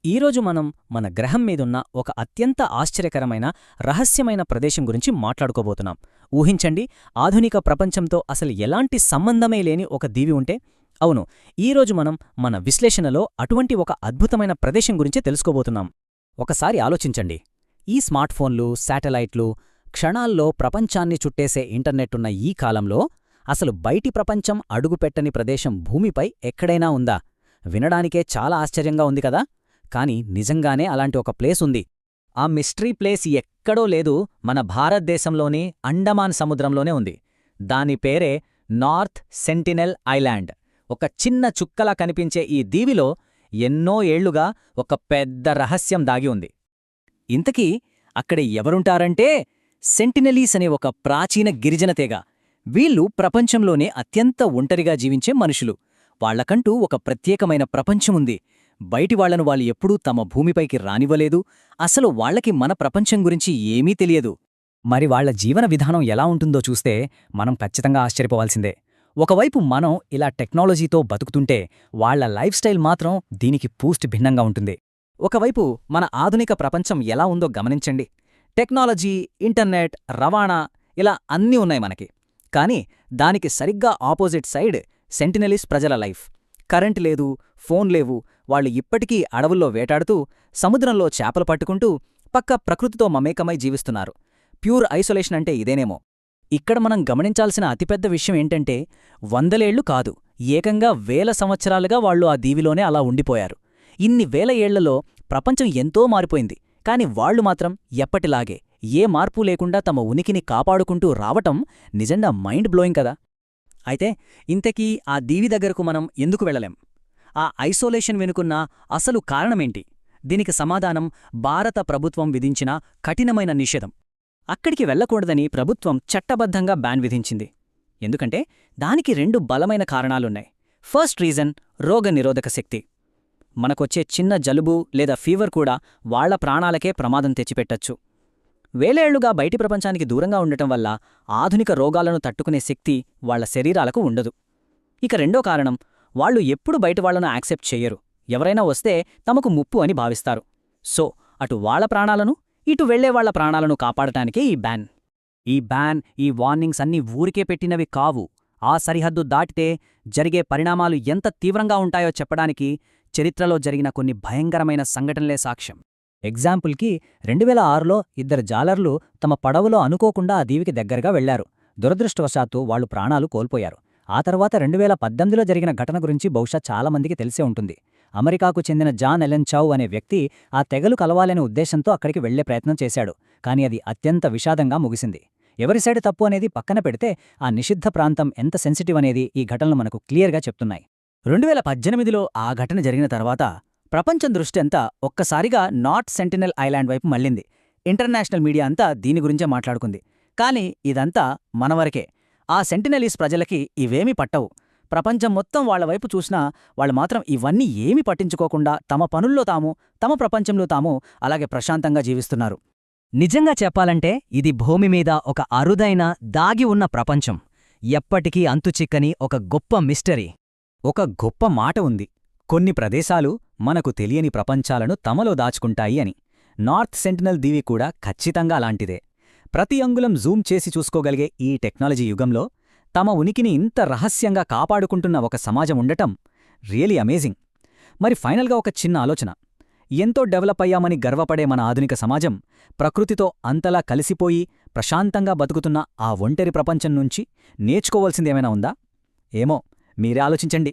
ఈరోజు మనం మన గ్రహం మీదున్న ఒక అత్యంత ఆశ్చర్యకరమైన రహస్యమైన ప్రదేశం గురించి మాట్లాడుకోబోతున్నాం. ఊహించండి, ఆధునిక ప్రపంచంతో అసలు ఎలాంటి సంబంధమే లేని ఒక దీవి ఉంటే. అవును, ఈరోజు మనం మన విశ్లేషణలో అటువంటి ఒక అద్భుతమైన ప్రదేశం గురించి తెలుసుకోబోతున్నాం. ఒకసారి ఆలోచించండి, ఈ స్మార్ట్ఫోన్లు, శాటిలైట్లు క్షణాల్లో ప్రపంచాన్ని చుట్టేసే ఇంటర్నెట్టున్న ఈ కాలంలో అసలు బయటి ప్రపంచం అడుగుపెట్టని ప్రదేశం భూమిపై ఎక్కడైనా ఉందా? వినడానికే చాలా ఆశ్చర్యంగా ఉంది కదా. కాని నిజంగానే అలాంటి ఒక ప్లేస్ ఉంది. ఆ మిస్టరీ ప్లేస్ ఎక్కడో లేదు, మన భారతదేశంలోని అండమాన్ సముద్రంలోనే ఉంది. దాని పేరే నార్త్ సెంటినెల్ ఐలాండ్. ఒక చిన్న చుక్కలా కనిపించే ఈ దీవిలో ఎన్నో ఏళ్లుగా ఒక పెద్ద రహస్యం దాగి ఉంది. ఇంతకీ అక్కడ ఎవరుంటారంటే సెంటినెలీస్ అనే ఒక ప్రాచీన గిరిజన తెగ. వీళ్ళు ప్రపంచంలోనే అత్యంత ఒంటరిగా జీవించే మనుషులు. వాళ్లకంటూ ఒక ప్రత్యేకమైన ప్రపంచముంది. బయటివాళ్లను వాళ్ళు ఎప్పుడూ తమ భూమిపైకి రానివ్వలేదు. అసలు వాళ్లకి మన ప్రపంచం గురించి ఏమీ తెలియదు. మరి వాళ్ల జీవన విధానం ఎలా ఉంటుందో చూస్తే మనం ఖచ్చితంగా ఆశ్చర్యపోవాల్సిందే. ఒకవైపు మనం ఇలా టెక్నాలజీతో బతుకుతుంటే వాళ్ల లైఫ్ స్టైల్ మాత్రం దీనికి పూర్తి భిన్నంగా ఉంటుంది. ఒకవైపు మన ఆధునిక ప్రపంచం ఎలా ఉందో గమనించండి. టెక్నాలజీ, ఇంటర్నెట్, రవాణా ఇలా అన్నీ ఉన్నాయి మనకి. కాని దానికి సరిగ్గా ఆపోజిట్ సైడ్ సెంటినెలీస్ ప్రజల లైఫ్. కరెంట్ లేదు, ఫోన్ లేవు. వాళ్ళు ఇప్పటికీ అడవుల్లో వేటాడుతూ, సముద్రంలో చేపలు పట్టుకుంటూ, పక్క ప్రకృతితో మమేకమై జీవిస్తున్నారు. ప్యూర్ ఐసోలేషన్ అంటే ఇదేనేమో. ఇక్కడ మనం గమనించాల్సిన అతిపెద్ద విషయం ఏంటంటే, వందలేళ్లు కాదు, ఏకంగా వేల సంవత్సరాలుగా వాళ్ళు ఆ దీవిలోనే అలా ఉండిపోయారు. ఇన్ని వేల ఏళ్లలో ప్రపంచం ఎంతో మారిపోయింది. కాని వాళ్లు మాత్రం ఎప్పటిలాగే ఏ మార్పు లేకుండా తమ ఉనికిని కాపాడుకుంటూ రావటం నిజంగా మైండ్ బ్లోయింగ్ కదా. అయితే ఇంతకీ ఆ దీవి దగ్గరకు మనం ఎందుకు వెళ్లలేం? ఆ ఐసోలేషన్ వెనుకున్న అసలు కారణమేంటి? దీనికి సమాధానం భారత ప్రభుత్వం విధించిన కఠినమైన నిషేధం. అక్కడికి వెళ్లకూడదని ప్రభుత్వం చట్టబద్ధంగా బ్యాన్ విధించింది. ఎందుకంటే దానికి 2 బలమైన కారణాలున్నాయి. ఫస్ట్ రీజన్ రోగనిరోధక శక్తి. మనకొచ్చే చిన్న జలుబు లేదా ఫీవర్ కూడా వాళ్ల ప్రాణాలకే ప్రమాదం తెచ్చిపెట్టచ్చు. వేలేళ్లుగా బయటి ప్రపంచానికి దూరంగా ఉండటం వల్ల ఆధునిక రోగాలను తట్టుకునే శక్తి వాళ్ల శరీరాలకు ఉండదు. ఇక రెండో కారణం, వాళ్లు ఎప్పుడు బయటవాళ్లను యాక్సెప్ట్ చెయ్యరు. ఎవరైనా వస్తే తమకు ముప్పు అని భావిస్తారు. సో అటు వాళ్ల ప్రాణాలను, ఇటు వెళ్లేవాళ్ల ప్రాణాలను కాపాడటానికే ఈ బ్యాన్, ఈ వార్నింగ్స్ అన్నీ ఊరికే పెట్టినవి కావు. ఆ సరిహద్దు దాటితే జరిగే పరిణామాలు ఎంత తీవ్రంగా ఉంటాయో చెప్పడానికి చరిత్రలో జరిగిన కొన్ని భయంకరమైన సంఘటనలే సాక్ష్యం. ఎగ్జాంపుల్కి 2006లో 2 జాలర్లు తమ పడవలో అనుకోకుండా ఆ దీవికి దగ్గరగా వెళ్లారు. దురదృష్టవశాత్తు వాళ్లు ప్రాణాలు కోల్పోయారు. ఆ తర్వాత 2018లో జరిగిన ఘటన గురించి బహుశా చాలామందికి తెలిసే ఉంటుంది. అమెరికాకు చెందిన జాన్ ఎలెన్ చౌ అనే వ్యక్తి ఆ తెగలు కలవాలనే ఉద్దేశంతో అక్కడికి వెళ్లే ప్రయత్నం చేశాడు. కాని అది అత్యంత విషాదంగా ముగిసింది. ఎవరి సైడ్ తప్పు అనేది పక్కన పెడితే ఆ నిషిద్ధ ప్రాంతం ఎంత సెన్సిటివ్ అనేది ఈ ఘటనలు మనకు క్లియర్గా చెప్తున్నాయి. 2018లో ఆ ఘటన జరిగిన తర్వాత ప్రపంచం దృష్టి అంతా ఒక్కసారిగా నార్త్ సెంటినెల్ ఐలాండ్ వైపు మళ్లింది. ఇంటర్నేషనల్ మీడియా అంతా దీని గురించే మాట్లాడుకుంది. కాని ఇదంతా మనవరకే. ఆ సెంటినెలీస్ ప్రజలకి ఇవేమీ పట్టవు. ప్రపంచం మొత్తం వాళ్లవైపు చూసినా వాళ్ళు మాత్రం ఇవన్నీ ఏమీ పట్టించుకోకుండా తమ పనుల్లో తాము, తమ ప్రపంచంలో తాము అలాగే ప్రశాంతంగా జీవిస్తున్నారు. నిజంగా చెప్పాలంటే ఇది భూమిమీద ఒక అరుదైన, దాగి ఉన్న ప్రపంచం. ఎప్పటికీ అంతుచిక్కని ఒక గొప్ప మిస్టరీ. ఒక గొప్ప మాట ఉంది, కొన్ని ప్రదేశాలు మనకు తెలియని ప్రపంచాలను తమలో దాచుకుంటాయి అని. నార్త్ సెంటినెల్ దీవి కూడా ఖచ్చితంగా అలాంటిదే. ప్రతి అంగుళం జూమ్ చేసి చూసుకోగలిగే ఈ టెక్నాలజీ యుగంలో తమ ఉనికిని ఇంత రహస్యంగా కాపాడుకుంటున్న ఒక సమాజం ఉండటం రియలీ అమేజింగ్. మరి ఫైనల్గా ఒక చిన్న ఆలోచన. ఎంతో డెవలప్ అయ్యామని గర్వపడే మన ఆధునిక సమాజం ప్రకృతితో అంతలా కలిసిపోయి ప్రశాంతంగా బతుకుతున్న ఆ ఒంటరి ప్రపంచం నుంచి నేర్చుకోవాల్సిందేమైనా ఉందా? ఏమో, మీరే ఆలోచించండి.